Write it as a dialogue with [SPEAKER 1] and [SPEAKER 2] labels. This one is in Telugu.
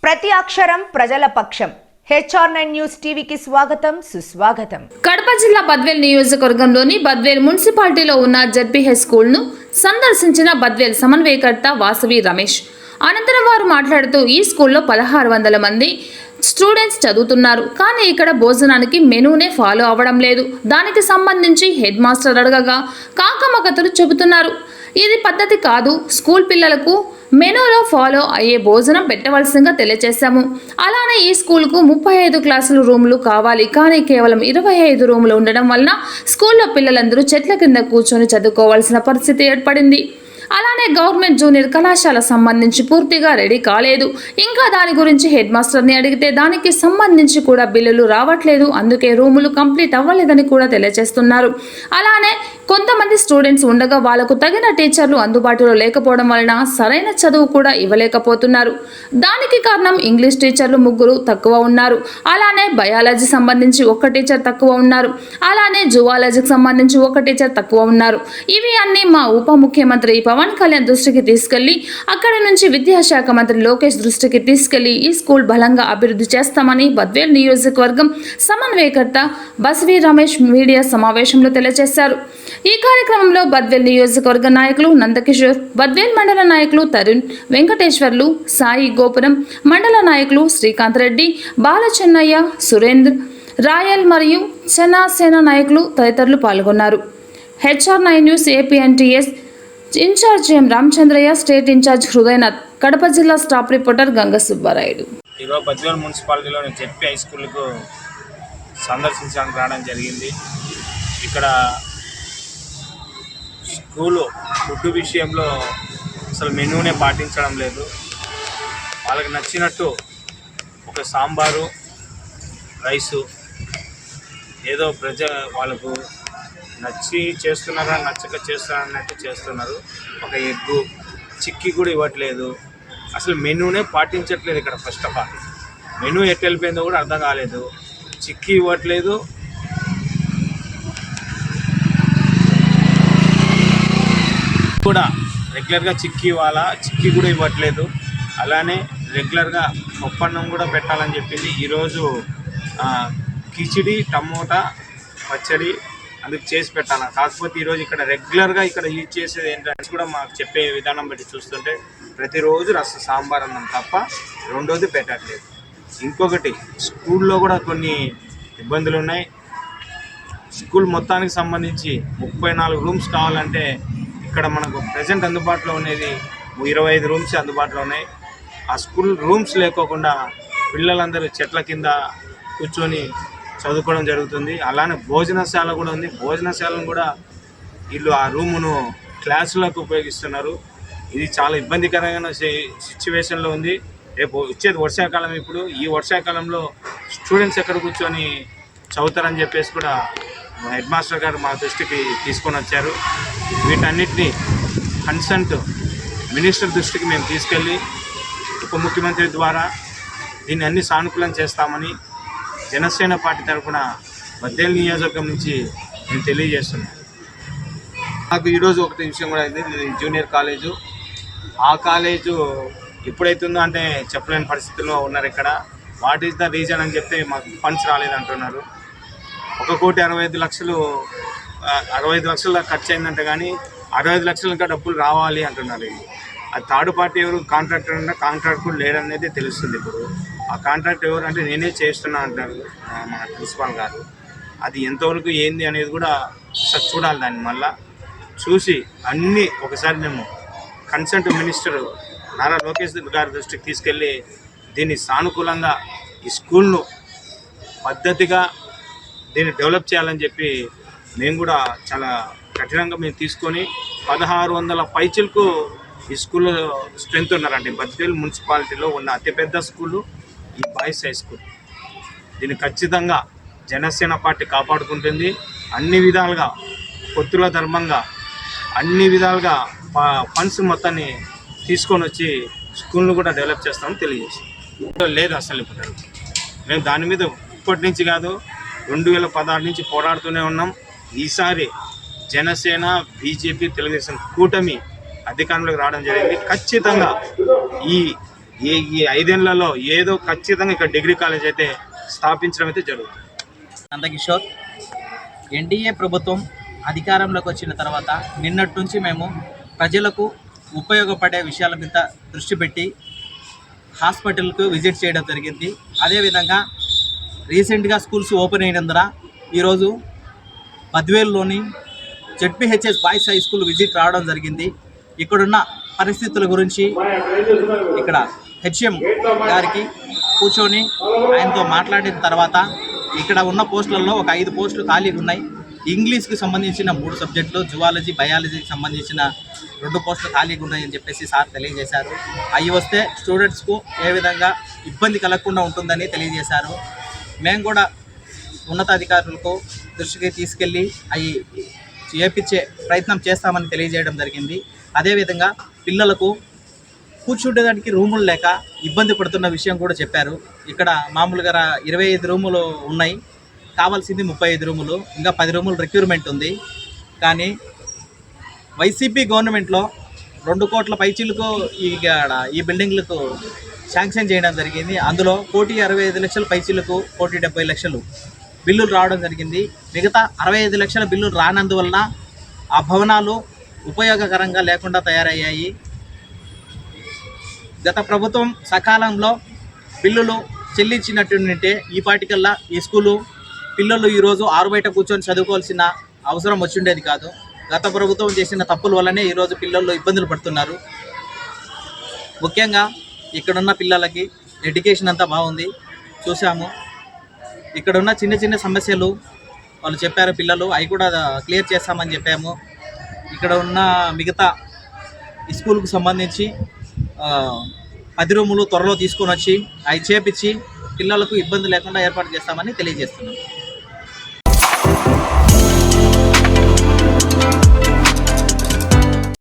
[SPEAKER 1] ప్రతి అక్షరం ప్రజల పక్షం. HR9 న్యూస్ టీవీకి స్వాగతం సుస్వాగతం.
[SPEAKER 2] కడప జిల్లా బద్వేల్ నియోజకవర్గంలోని బద్వేల్ మున్సిపాలిటీలో ఉన్న జెడ్పీహెచ్ స్కూల్ను సందర్శించిన బద్వేల్ సమన్వయకర్త వాసవి రమేష్. అనంతరం వారు మాట్లాడుతూ ఈ స్కూల్లో 1600 మంది స్టూడెంట్స్ చదువుతున్నారు, కానీ ఇక్కడ భోజనానికి మెనూనే ఫాలో అవ్వడం లేదు. దానికి సంబంధించి హెడ్ మాస్టర్ అడగగా కాకమ్మ కథలు చెబుతున్నారు. ఇది పద్ధతి కాదు. స్కూల్ పిల్లలకు మెనూలో ఫాలో అయ్యే భోజనం పెట్టవలసిందిగా తెలియజేశాము. అలానే ఈ స్కూల్కు 35 క్లాసుల రూములు కావాలి, కానీ కేవలం 25 రూములు ఉండడం వలన స్కూల్లో పిల్లలందరూ చెట్ల కింద కూర్చొని చదువుకోవాల్సిన పరిస్థితి ఏర్పడింది. అలానే గవర్నమెంట్ జూనియర్ కళాశాల సంబంధించి పూర్తిగా రెడీ కాలేదు. ఇంకా దాని గురించి హెడ్ మాస్టర్ని అడిగితే దానికి సంబంధించి కూడా బిల్లులు రావట్లేదు, అందుకే రూములు కంప్లీట్ అవ్వలేదని కూడా తెలియజేస్తున్నారు. అలానే కొంతమంది స్టూడెంట్స్ ఉండగా వాళ్లకు తగిన టీచర్లు అందుబాటులో లేకపోవడం వలన సరైన చదువు కూడా ఇవ్వలేకపోతున్నారు. దానికి కారణం ఇంగ్లీష్ టీచర్లు 3 తక్కువ ఉన్నారు. అలానే బయాలజీ సంబంధించి 1 టీచర్ తక్కువ ఉన్నారు. అలానే జువాలజీకి సంబంధించి 1 టీచర్ తక్కువ ఉన్నారు. ఇవి అన్ని మా ఉప ముఖ్యమంత్రి పవన్ కళ్యాణ్ దృష్టికి తీసుకెళ్లి అక్కడి నుంచి విద్యాశాఖ మంత్రి లోకేష్ దృష్టికి తీసుకెళ్లి ఈ స్కూల్ బలంగా అభివృద్ధి చేస్తామని బద్వేల్ నియోజకవర్గం సమన్వయకర్త వాసవి రమేష్ మీడియా సమావేశంలో తెలియజేశారు. ఈ కార్యక్రమంలో బద్వేల్ నియోజకవర్గ నాయకులు నందకిషోర్, బద్వేల్ మండల నాయకులు తరుణ్, వెంకటేశ్వర్లు, సాయి గోపురం, మండల నాయకులు శ్రీకాంత్ రెడ్డి, బాలచెన్నయ్య, సురేంద్ర, రాయల్ మరియు జనసేన నాయకులు తదితరులు పాల్గొన్నారు. HR9 న్యూస్ APNTS ఇన్ఛార్జ్ ఎం రామచంద్రయ్య, స్టేట్ ఇన్ఛార్జ్ హృదయనాథ్, కడప జిల్లా స్టాఫ్ రిపోర్టర్ గంగ సుబ్బారాయుడు.
[SPEAKER 3] ఈరోజు బద్వేల్ మున్సిపాలిటీలోని జెడ్పీ హై స్కూల్కు సందర్శించడానికి రావడం జరిగింది. ఇక్కడ స్కూలు ఫుడ్ విషయంలో అసలు మెనూనే పాటించడం లేదు. వాళ్ళకి నచ్చినట్టు ఒక సాంబారు, రైసు, ఏదో వాళ్ళకు నచ్చి చేస్తున్నారా నచ్చక చేస్తున్నారన్నట్టు చేస్తున్నారు. ఒక ఎగ్గు, చిక్కీ కూడా ఇవ్వట్లేదు. అసలు మెనూనే పాటించట్లేదు. ఇక్కడ ఫస్ట్ ఆఫ్ ఆల్ మెనూ ఎట్టు వెళ్ళిపోయిందో కూడా అర్థం కాలేదు. చిక్కీ ఇవ్వట్లేదు, కూడా రెగ్యులర్గా చిక్కీ ఇవ్వాలా, చిక్కీ కూడా ఇవ్వట్లేదు. అలానే రెగ్యులర్గా పప్పన్నం కూడా పెట్టాలని చెప్పింది. ఈరోజు కిచిడి, టమోటా పచ్చడి అందుకు చేసి పెట్టాలి. కాకపోతే ఈరోజు ఇక్కడ రెగ్యులర్గా ఇక్కడ యూజ్ చేసేది ఏంటంటే కూడా మాకు చెప్పే విధానం బట్టి చూస్తుంటే ప్రతిరోజు సాంబార్ అన్నం తప్ప రెండోది పెట్టట్లేదు. ఇంకొకటి స్కూల్లో కూడా కొన్ని ఇబ్బందులు ఉన్నాయి. స్కూల్ మొత్తానికి సంబంధించి 34 రూమ్స్ కావాలంటే ఇక్కడ మనకు ప్రజెంట్ అందుబాటులో ఉన్నది 25 రూమ్స్ అందుబాటులో ఉన్నాయి. ఆ స్కూల్ రూమ్స్ లేకోకుండా పిల్లలందరూ చెట్ల కింద కూర్చొని చదువుకోవడం జరుగుతుంది. అలానే భోజనశాల కూడా ఉంది. భోజనశాలను కూడా వీళ్ళు ఆ రూమును క్లాసులకు ఉపయోగిస్తున్నారు. ఇది చాలా ఇబ్బందికరమైన సిచ్యువేషన్లో ఉంది. రేపు వచ్చేది వర్షాకాలం. ఇప్పుడు ఈ వర్షాకాలంలో స్టూడెంట్స్ ఎక్కడ కూర్చొని చదువుతారని చెప్పేసి కూడా హెడ్ మాస్టర్ గారు మా దృష్టికి తీసుకొని వచ్చారు. వీటన్నిటిని కన్సర్న్ మినిస్టర్ దృష్టికి మేము తీసుకెళ్ళి ఉప ముఖ్యమంత్రి ద్వారా దీన్ని అన్ని సానుకూలం చేస్తామని జనసేన పార్టీ తరఫున బద్వేల్ నియోజకవర్గం నుంచి నేను తెలియజేస్తున్నాను. నాకు ఈరోజు ఒకటి విషయం కూడా అయింది. జూనియర్ కాలేజు, ఆ కాలేజు ఎప్పుడైతుందో అంటే చెప్పలేని పరిస్థితుల్లో ఉన్నారు. ఇక్కడ వాట్ ఈస్ ద రీజన్ అని చెప్తే మాకు ఫండ్స్ రాలేదంటున్నారు. 1,65,00,000 65 లక్షల ఖర్చు అయిందంటే కానీ 65 లక్షలు ఇంకా డబ్బులు రావాలి అంటున్నారు. అది థర్డ్ పార్టీ ఎవరు కాంట్రాక్టర్ అంటే కాంట్రాక్ట్ కూడా లేడనేది తెలుస్తుంది. ఇప్పుడు ఆ కాంట్రాక్ట్ ఎవరు అంటే నేనే చేస్తున్నా అంటారు మన ప్రిన్సిపాల్ గారు. అది ఎంతవరకు ఏంది అనేది కూడా ఒకసారి చూడాలి. దాన్ని మళ్ళా చూసి అన్నీ ఒకసారి మేము కన్సర్న్ మినిస్టర్ నారా లోకేష్ గారి దృష్టికి తీసుకెళ్ళి దీన్ని సానుకూలంగా ఈ స్కూల్ను పద్ధతిగా దీన్ని డెవలప్ చేయాలని చెప్పి మేము కూడా చాలా కఠినంగా మేము తీసుకొని 1600 పైచిలకు ఈ స్కూల్లో స్ట్రెంత్ ఉన్నారండి. బద్వేల్ మున్సిపాలిటీలో ఉన్న అతిపెద్ద స్కూలు ఈ బాయ్స్ హై స్కూల్. దీన్ని ఖచ్చితంగా జనసేన పార్టీ కాపాడుకుంటుంది. అన్ని విధాలుగా పొత్తుల ధర్మంగా అన్ని విధాలుగా ఫండ్స్ మొత్తాన్ని తీసుకొని వచ్చి స్కూల్ను కూడా డెవలప్ చేస్తామని తెలియజేస్తాం. లేదు అసలు ఇప్పుడు మేము దాని మీద ఇప్పటి నుంచి కాదు 2016 నుంచి పోరాడుతూనే ఉన్నాం. ఈసారి జనసేన, బీజేపీ, తెలుగుదేశం కూటమి అధికారంలోకి రావడం జరిగింది. ఖచ్చితంగా ఈ ఈ 5 ఏళ్లలో ఏదో ఖచ్చితంగా ఇక్కడ డిగ్రీ కాలేజ్ అయితే స్థాపించడం అయితే జరుగుతుంది.
[SPEAKER 4] నందకిషోర్. ఎన్డీఏ ప్రభుత్వం అధికారంలోకి వచ్చిన తర్వాత నిన్నటి నుంచి మేము ప్రజలకు ఉపయోగపడే విషయాల మీద దృష్టి పెట్టి హాస్పిటల్కు విజిట్ చేయడం జరిగింది. అదేవిధంగా రీసెంట్గా స్కూల్స్ ఓపెన్ అయినందున ఈరోజు బద్వేల్లోని ZPHS boys high school visit రావడం జరిగింది. ఇక్కడున్న పరిస్థితుల గురించి ఇక్కడ హెచ్ఎం గారికి కూర్చొని ఆయనతో మాట్లాడిన తర్వాత ఇక్కడ ఉన్న పోస్టులలో ఒక 5 పోస్టులు ఖాళీగా ఉన్నాయి. ఇంగ్లీష్కి సంబంధించిన 3 సబ్జెక్టులు, జువాలజీ, బయాలజీకి సంబంధించిన 2 పోస్టులు ఖాళీగా ఉన్నాయని చెప్పేసి సార్ తెలియజేశారు. అవి వస్తే స్టూడెంట్స్కు ఏ విధంగా ఇబ్బంది కలగకుండా ఉంటుందని తెలియజేశారు. మేము కూడా ఉన్నతాధికారులకు దృష్టికి తీసుకెళ్ళి అవి చేపించే ప్రయత్నం చేస్తామని తెలియజేయడం జరిగింది. అదేవిధంగా పిల్లలకు కూర్చుండేదానికి రూములు లేక ఇబ్బంది పడుతున్న విషయం కూడా చెప్పారు. ఇక్కడ మామూలుగా 25 రూములు ఉన్నాయి, కావాల్సింది 35 రూములు, ఇంకా 10 రూములు రిక్రూట్మెంట్ ఉంది. కానీ వైసీపీ గవర్నమెంట్లో 2 కోట్ల పైచీలకు ఈ బిల్డింగ్లకు శాంక్షన్ చేయడం జరిగింది. అందులో 1,65,00,000 పైచీలకు 1,70,00,000 బిల్లులు రావడం జరిగింది. మిగతా 65 లక్షల బిల్లులు రానందువలన ఆ భవనాలు ఉపయోగకరంగా లేకుండా తయారయ్యాయి. గత ప్రభుత్వం సకాలంలో బిల్లులు చెల్లించినట్టుంటే ఈ పాటికల్లా ఈ స్కూలు పిల్లలు ఈరోజు ఆరుబయట కూర్చొని చదువుకోవాల్సిన అవసరం వచ్చిండేది కాదు. గత ప్రభుత్వం చేసిన తప్పుల వల్లనే ఈరోజు పిల్లలు ఇబ్బందులు పడుతున్నారు. ముఖ్యంగా ఇక్కడున్న పిల్లలకి ఎడ్యుకేషన్ అంతా బాగుంది, చూసాము. ఇక్కడున్న చిన్న చిన్న సమస్యలు వాళ్ళు చెప్పారు పిల్లలు, అవి కూడా క్లియర్ చేస్తామని చెప్పాము. ఇక్కడ ఉన్న మిగతా ఈ స్కూల్కు సంబంధించి 10 రూములు త్వరలో తీసుకొని వచ్చి అవి చేపించి పిల్లలకు ఇబ్బంది లేకుండా ఏర్పాటు చేస్తామని తెలియజేస్తున్నాం.